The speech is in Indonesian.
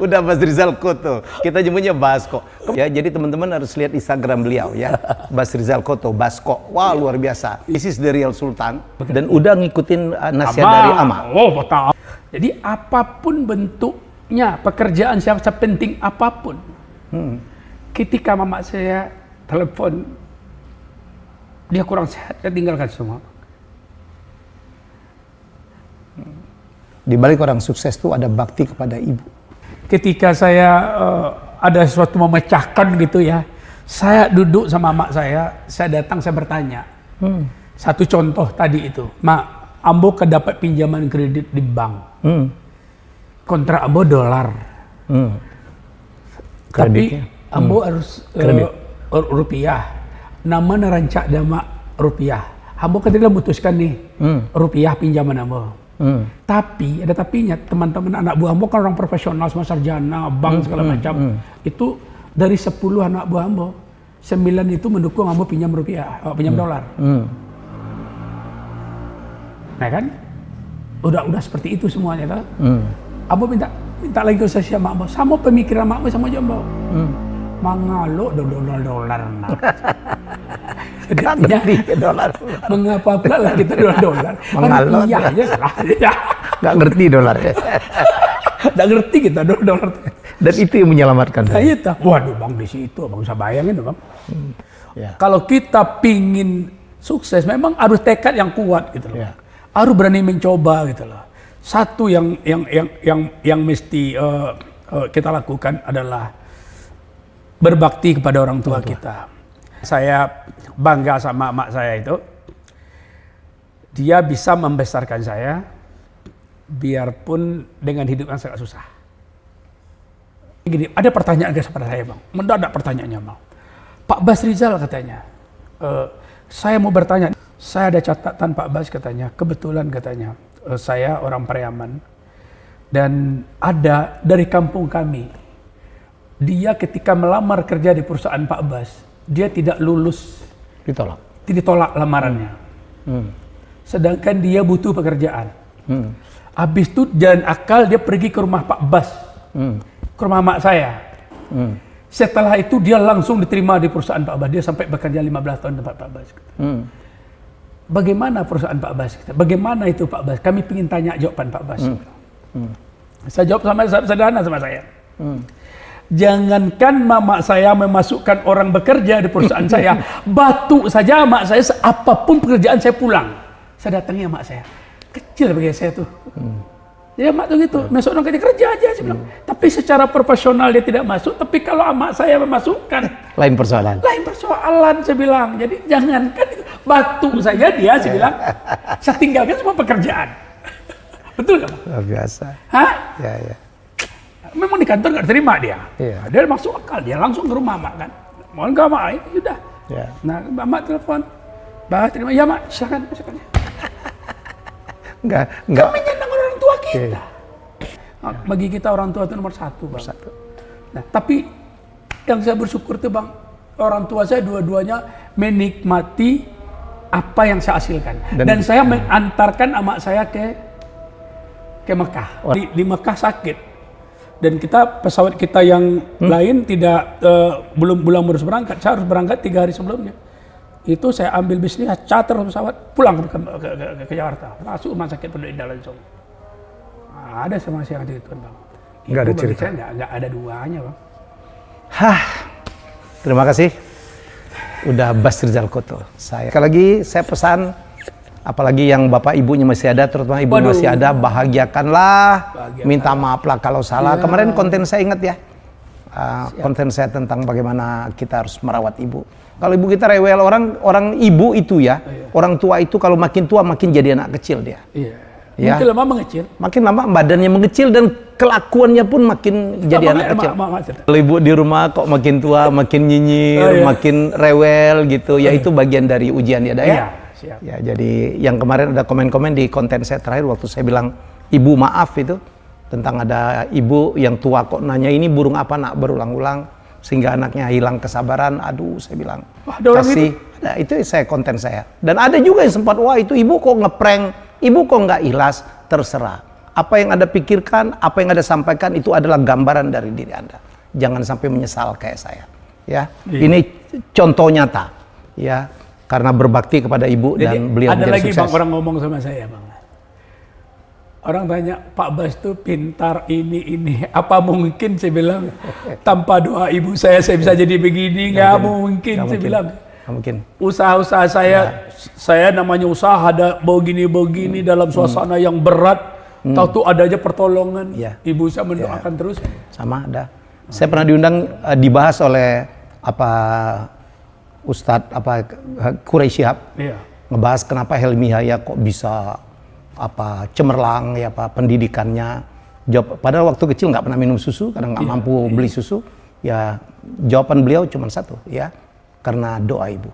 Udah Mas Rizal Koto. Kita nyebutnya Basko. Ya, jadi teman-teman harus lihat Instagram beliau ya. Mas Rizal Koto, Basko. Wah, luar biasa. This is the real Sultan. Dan udah ngikutin nasihat dari Ama. Oh, betul. Jadi apapun bentuknya pekerjaan siapa sepenting apapun. Ketika mama saya telepon, dia kurang sehat, saya tinggalkan semua. Di balik orang sukses itu ada bakti kepada ibu. Ketika saya ada sesuatu memecahkan gitu ya, saya duduk sama mak saya datang, saya bertanya. Satu contoh tadi itu, Mak, Ambo kedapat pinjaman kredit di bank. Kontrak Ambo $. Tapi Ambo harus rupiah. Nama nerancak dama rupiah. Ambo ketika memutuskan nih, rupiah pinjaman Ambo. Tapi ada tapinya, teman-teman anak buah Ambo kan orang profesional, semua sarjana, bank segala macam. Itu dari 10 anak buah Ambo, 9 itu mendukung Ambo pinjam rupiah, pinjam $. Nah kan, udah seperti itu semuanya kan. Ambo minta lagi ke saya Ambo, sama pemikiran Ambo sama aja Ambo. Mangalo $. Kan ngerti dolar. Mengapa pula kita $. Mangalo iya aja lah. Nggak ngerti dolar ya. Nggak ngerti kita $. Dan itu yang menyelamatkan. Nah, itu. Waduh bang, di situ bang, bisa bayangin bang. Ya. Kalau kita pingin sukses, memang harus tekad yang kuat gitu loh. Ya. Harus berani mencoba gitu loh. Satu yang mesti kita lakukan adalah berbakti kepada orang tua kita. Saya bangga sama emak saya itu. Dia bisa membesarkan saya biarpun dengan hidup yang sangat susah. Gini, ada pertanyaan guys kepada saya bang. Mendadak pertanyaannya bang. Pak Bas Rizal katanya. Saya mau bertanya. Saya ada catatan Pak Bas katanya. Kebetulan katanya. Saya orang Pariaman. Dan ada dari kampung kami. Dia ketika melamar kerja di perusahaan Pak Bas. Dia tidak lulus. Ditolak lamarannya. Sedangkan dia butuh pekerjaan. Habis itu jalan akal dia pergi ke rumah Pak Bas. Ke rumah mak saya. Setelah itu dia langsung diterima di perusahaan Pak Bas. Dia sampai bekerja 15 tahun di tempat Pak Bas. Bagaimana perusahaan Pak Bas? Bagaimana itu Pak Bas? Kami ingin tanya jawaban Pak Bas. Saya jawab sama sederhana sama saya. Jangankan mama saya memasukkan orang bekerja di perusahaan saya, batu saja mak saya, apapun pekerjaan saya pulang. Saya datangi mak saya. Kecil bagi saya tuh. Ya mak tuh gitu, masuk orang kerja aja saya bilang. Tapi secara profesional dia tidak masuk, tapi kalau amak saya memasukkan, lain persoalan. Lain persoalan saya bilang. Jadi jangankan itu, batu saja dia saya bilang. Saya tinggalkan semua pekerjaan. Betul nggak Pak? Luar biasa. Hah? Ya, ya. Memang di kantor nggak terima dia. Iya. Dia masuk akal, dia langsung ke rumah mak kan. Mau nggak mak? Yaudah. Ya. Nah, mak telepon. Bah, terima. Ya mak, silakan. Enggak. Kami nyenang orang tua kita. Nah, bagi kita orang tua itu nomor satu, bang. Nah, tapi yang saya bersyukur tuh bang, orang tua saya dua-duanya menikmati apa yang saya hasilkan. Dan saya mengantarkan amak saya ke Mekah. Di Mekah sakit. Dan pesawat kita yang lain belum harus berangkat. Saya harus berangkat 3 hari sebelumnya. Itu saya ambil bisnis, charter pesawat, pulang ke Jakarta. Masuk rumah sakit Pondok Indah langsung. Nah, ada sama saya yang itu bang. Nggak ada cerita. Nggak ada duanya bang. Terima kasih. Udah Bas Rizal Koto. Sekali lagi saya pesan, apalagi yang bapak ibunya masih ada, terutama ibu masih ada, bahagiakanlah, minta maaflah kalau salah. Ya. Kemarin konten saya ingat ya, konten saya tentang bagaimana kita harus merawat ibu. Kalau ibu kita rewel, orang ibu itu ya, orang tua itu kalau makin tua makin jadi anak kecil dia. Iya. Ya. Makin lama mengecil. Makin lama badannya mengecil dan kelakuannya pun makin jadi anak kecil. Kalau ibu di rumah kok makin tua, makin nyinyir, makin rewel gitu. Ya itu bagian dari ujian ya, ya. Siap. Ya, jadi yang kemarin ada komen-komen di konten saya terakhir waktu saya bilang ibu maaf itu tentang ada ibu yang tua kok nanya ini burung apa nak berulang-ulang sehingga anaknya hilang kesabaran. Aduh, saya bilang kasih. Nah, itu saya konten saya. Dan ada juga yang sempat wah itu ibu kok ngeprank, ibu kok nggak ikhlas, terserah. apa yang Anda pikirkan, apa yang Anda sampaikan itu adalah gambaran dari diri Anda. Jangan sampai menyesal kayak saya. Ya, ini contoh nyata. Ya, karena berbakti kepada ibu. Jadi, dan beliau ada lagi sukses. Bang, orang ngomong sama saya Bang. Orang tanya, Pak Bas tuh pintar ini. Apa mungkin saya bilang, tanpa doa ibu saya bisa jadi begini? Nggak mungkin, saya bilang. Nggak mungkin. Usaha-usaha saya namanya usaha ada begini dalam suasana yang berat. Tahu tuh ada aja pertolongan. Ibu saya mendoakan terus. Sama ada. Saya pernah diundang, dibahas oleh Ustadz Quraisy Shihab. Ngebahas kenapa Helmi Yahya kok bisa cemerlang ya pendidikannya. Padahal waktu kecil nggak pernah minum susu karena nggak mampu beli susu. Ya jawaban beliau cuma satu, ya karena doa ibu.